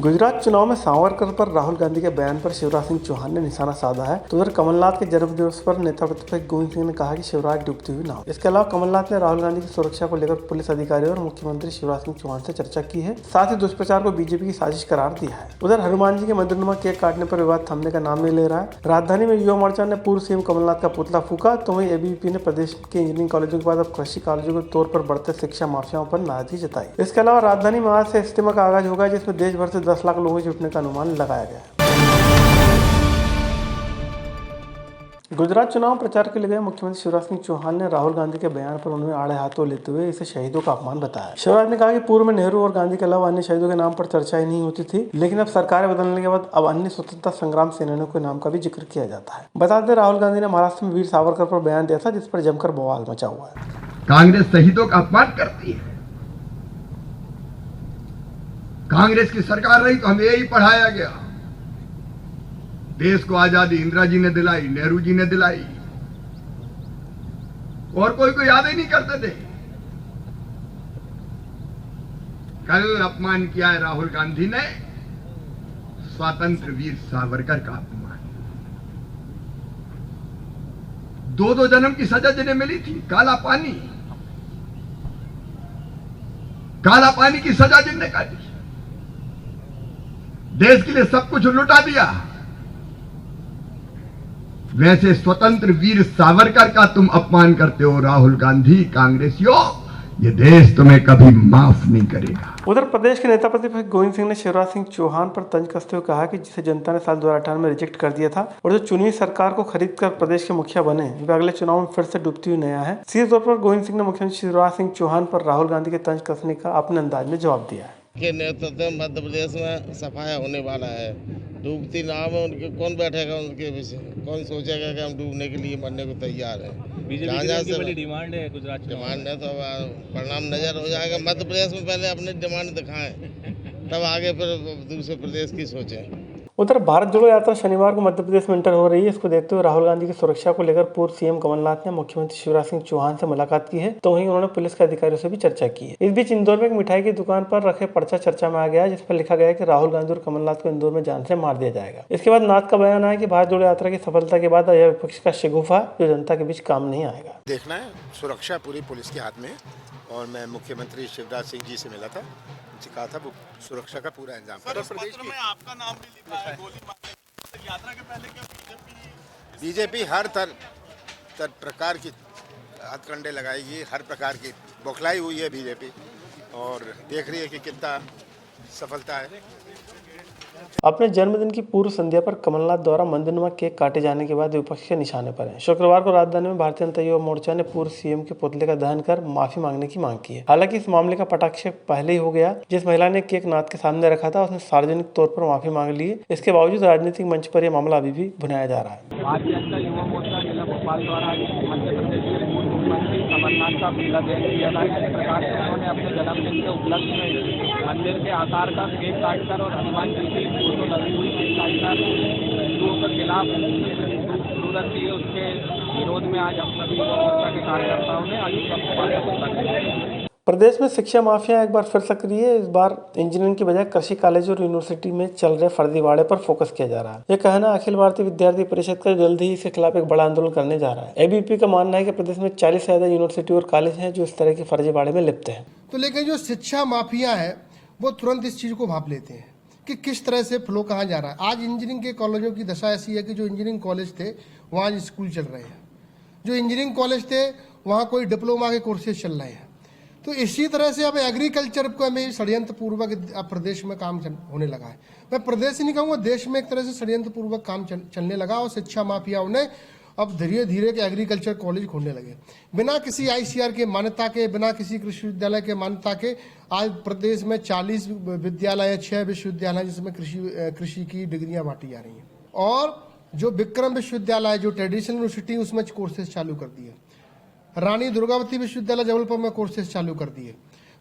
गुजरात चुनाव में सावरकर पर राहुल गांधी के बयान पर शिवराज सिंह चौहान ने निशाना साधा है। तो उधर कमलनाथ के जन्मदिवस पर नेता प्रतिपक्ष गोविंद सिंह ने कहा कि शिवराज डूबती हुई नाव। इसके अलावा कमलनाथ ने राहुल गांधी की सुरक्षा को लेकर पुलिस अधिकारियों और मुख्यमंत्री शिवराज सिंह चौहान से चर्चा की है। साथ ही दुष्प्रचार को बीजेपी की साजिश करार दिया है। उधर हनुमान जी के मंदिर में केक काटने पर विवाद थमने का नाम नहीं ले रहा है। राजधानी में युवा मोर्चा ने पूर्व सीएम कमलनाथ का पुतला फूका, तो वहीं एबीवीपी ने प्रदेश के इंजीनियरिंग कॉलेजों के बाद अब कृषि कॉलेजों के तौर पर बढ़ते शिक्षा माफियाओं पर नाराजगी जताई। इसके अलावा राजधानी में आज से इज्तिमा का आगाज होगा, जिसमें देश भर से 10 लाख लोगों के जुटने का अनुमान लगाया गया है। गुजरात चुनाव प्रचार के लिए गए मुख्यमंत्री शिवराज सिंह चौहान ने राहुल गांधी के बयान पर उन्हें आड़े हाथों लेते हुए इसे शहीदों का अपमान बताया। शिवराज ने कहा कि पूर्व में नेहरू और गांधी के अलावा अन्य शहीदों के नाम पर चर्चा ही नहीं होती थी, लेकिन अब सरकारें बदलने के बाद अब अन्य स्वतंत्रता संग्राम सेनानियों के नाम का भी जिक्र किया जाता है। बता दें, राहुल गांधी ने महाराष्ट्र में वीर सावरकर पर बयान दिया था, जिस पर जमकर बवाल मचा हुआ है। कांग्रेस शहीदों का अपमान करती है। कांग्रेस की सरकार रही तो हमें यही पढ़ाया गया। देश को आजादी इंदिरा जी ने दिलाई, नेहरू जी ने दिलाई, और कोई को याद ही नहीं करते थे। कल अपमान किया है राहुल गांधी ने स्वतंत्र वीर सावरकर का अपमान। दो जन्म की सजा जिन्हें मिली थी, काला पानी की सजा जिन्हें काटी, देश के लिए सब कुछ लुटा दिया, वैसे स्वतंत्र वीर सावरकर का तुम अपमान करते हो। राहुल गांधी, कांग्रेसियों, ये देश तुम्हें कभी माफ नहीं करेगा। उधर प्रदेश के नेता प्रतिपक्ष गोविंद सिंह ने शिवराज सिंह चौहान पर तंज कसते हुए कहा कि जिसे जनता ने साल 2018 में रिजेक्ट कर दिया था और जो चुनी हुई सरकार को खरीद कर प्रदेश के मुखिया बने, वे अगले चुनाव में फिर से डूबती हुई नया है। सीधे तौर पर गोविंद सिंह ने मुख्यमंत्री शिवराज सिंह चौहान पर राहुल गांधी के तंज कसने का अपने अंदाज में जवाब दिया है। के नेतृत्व में मध्य प्रदेश में सफाया होने वाला है। डूबती नाव में उनके कौन बैठेगा, उनके पीछे कौन सोचेगा कि हम डूबने के लिए मरने को तैयार हैं। बीजेपी की बड़ी डिमांड है, गुजरात डिमांड है तो परिणाम नजर हो जाएगा। मध्य प्रदेश में पहले अपनी डिमांड दिखाएं, तब आगे फिर दूसरे प्रदेश की सोचें। उधर भारत जोड़ो यात्रा शनिवार को मध्य प्रदेश में एंटर हो रही है। इसको देखते हुए राहुल गांधी की सुरक्षा को लेकर पूर्व सीएम कमलनाथ ने मुख्यमंत्री शिवराज सिंह चौहान से मुलाकात की है, तो वहीं उन्होंने पुलिस के अधिकारियों से भी चर्चा की है। इस बीच इंदौर में एक मिठाई की दुकान पर रखे पर्चा चर्चा में आ गया है, जिस पर लिखा गया है कि राहुल गांधी और कमलनाथ को इंदौर में जान से मार दिया जाएगा। इसके बाद नाथ का बयान आया कि भारत जोड़ो यात्रा की सफलता के बाद यह विपक्ष का शिगुफा जो जनता के बीच काम नहीं आएगा। देखना है, सुरक्षा पूरी पुलिस के हाथ में है और मैं मुख्यमंत्री शिवराज सिंह जी से मिला था, उनसे कहा था वो सुरक्षा का पूरा इंतजाम करें। प्रदेश में आपका नाम भी लिखा है, गोली मारने यात्रा के पहले क्या बीजेपी हर प्रकार की हथकंडे लगाएगी, हर प्रकार की बौखलाई हुई है बीजेपी और देख रही है कि कितना सफलता है। अपने जन्मदिन की पूर्व संध्या पर कमलनाथ द्वारा मंदिर में केक काटे जाने के बाद विपक्ष के निशाने पर हैं। शुक्रवार को राजधानी में भारतीय जनता युवा मोर्चा ने पूर्व सीएम के पुतले का दहन कर माफी मांगने की मांग की है। हालांकि इस मामले का पटाक्षेप पहले ही हो गया। जिस महिला ने केक नाथ के सामने रखा था, उसने सार्वजनिक तौर पर माफी मांग ली है। इसके बावजूद राजनीतिक मंच पर यह मामला अभी भी भुनाया जा रहा है। भारतीय जनता युवा मोर्चा जिला भोपाल द्वारा मध्य प्रदेश के पूर्व मुख्यमंत्री कमलनाथ का पीला दहन किया था। इस प्रकार से उन्होंने अपने जन्मदिन के उपलक्ष्य में मंदिर के आकार का केक काटकर और हनुमान जी की फोटो लगी हुई केक काटकर हिंदुओं के खिलाफ जरूरत थी, उसके विरोध में आज हम सभी युवा मोर्चा के कार्यकर्ताओं ने आज प्रदेश में शिक्षा माफिया एक बार फिर सक्रिय है। इस बार इंजीनियरिंग की बजाय कृषि कॉलेज और यूनिवर्सिटी में चल रहे फर्जीवाड़े पर फोकस किया जा रहा है। यह कहना अखिल भारतीय विद्यार्थी परिषद का जल्द ही इसके खिलाफ एक बड़ा आंदोलन करने जा रहा है। एबीवीपी का मानना है कि प्रदेश में 40 से ज्यादा यूनिवर्सिटी और कॉलेज हैं जो इस तरह के फर्जीवाड़े में लिप्त हैं। तो लेकिन जो शिक्षा माफिया है वो तुरंत इस चीज को भाप लेते हैं कि किस तरह से फ्लो कहाँ जा रहा है। आज इंजीनियरिंग के कॉलेजों की दशा ऐसी है कि जो इंजीनियरिंग कॉलेज थे वहाँ आज स्कूल चल रहे हैं, जो इंजीनियरिंग कॉलेज थे वहाँ कोई डिप्लोमा के कोर्सेज चल रहे हैं। तो इसी तरह से अब एग्रीकल्चर को हमें षड्यंत्र पूर्वक प्रदेश में काम होने लगा है। मैं प्रदेश नहीं कहूँगा, देश में एक तरह से षड्यंत्र पूर्वक काम चलने लगा और शिक्षा माफियाओं ने अब धीरे धीरे के एग्रीकल्चर कॉलेज खोलने लगे बिना किसी आईसीआर के मान्यता के, बिना किसी कृषि विद्यालय के मान्यता के। आज प्रदेश में 40 विद्यालय, 6 विश्वविद्यालय जिसमें कृषि की डिग्रियां बांटी जा रही हैं। और जो विक्रम विश्वविद्यालय जो ट्रेडिशनल यूनिवर्सिटी उसमें कोर्सेज चालू कर दिए, रानी दुर्गावती विश्वविद्यालय जबलपुर में कोर्सेज चालू कर दिए।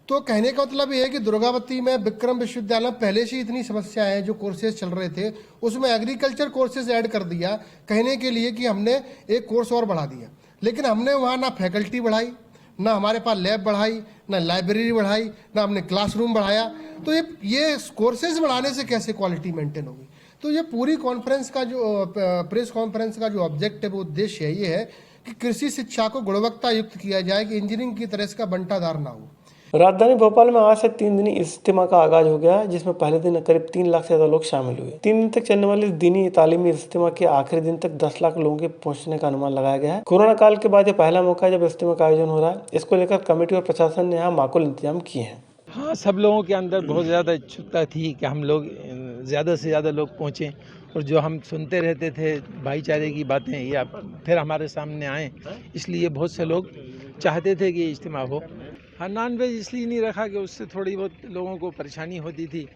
तो कहने का मतलब ये है कि दुर्गावती में, विक्रम विश्वविद्यालय में पहले से इतनी समस्याएं हैं, जो कोर्सेज चल रहे थे उसमें एग्रीकल्चर कोर्सेज ऐड कर दिया कहने के लिए कि हमने एक कोर्स और बढ़ा दिया। लेकिन हमने वहाँ ना फैकल्टी बढ़ाई, ना हमारे पास लैब बढ़ाई, ना लाइब्रेरी बढ़ाई, ना हमने क्लासरूम बढ़ाया। तो ये कोर्सेज बढ़ाने से कैसे क्वालिटी मेंटेन होगी? तो ये पूरी कॉन्फ्रेंस का जो प्रेस कॉन्फ्रेंस का जो ऑब्जेक्ट है, वो उद्देश्य ये है कि कृषि शिक्षा को गुणवत्ता युक्त किया जाए, कि इंजीनियरिंग की तरह इसका बंटाधार ना हो। राजधानी भोपाल में आज से 3 दिनी इज्तिमा का आगाज हो गया है, जिसमें पहले दिन करीब 3 लाख से ज्यादा लोग शामिल हुए। 3 दिन तक चलने वाले इस दिनी तालीमी इज्तिमा के आखिरी दिन तक 10 लाख लोगों के पहुंचने का अनुमान लगाया गया है। कोरोना काल के बाद यह पहला मौका है जब इज्तिमा का आयोजन हो रहा है। इसको लेकर कमेटी और प्रशासन ने यहाँ माकूल इंतजाम किए हैं। हाँ, सब लोगों के अंदर बहुत ज़्यादा इच्छुकता थी कि हम लोग ज़्यादा से ज़्यादा लोग पहुँचें, और जो हम सुनते रहते थे भाईचारे की बातें, ये फिर हमारे सामने आए, इसलिए बहुत से लोग चाहते थे कि इज्तिमा हो। हाँ, नॉन वेज इसलिए नहीं रखा कि उससे थोड़ी बहुत लोगों को परेशानी होती थी,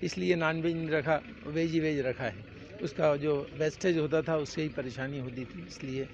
इसलिए नॉन वेज नहीं रखा, वेज ही वेज रखा है। उसका जो वेस्टेज होता था उससे ही परेशानी होती थी, इसलिए।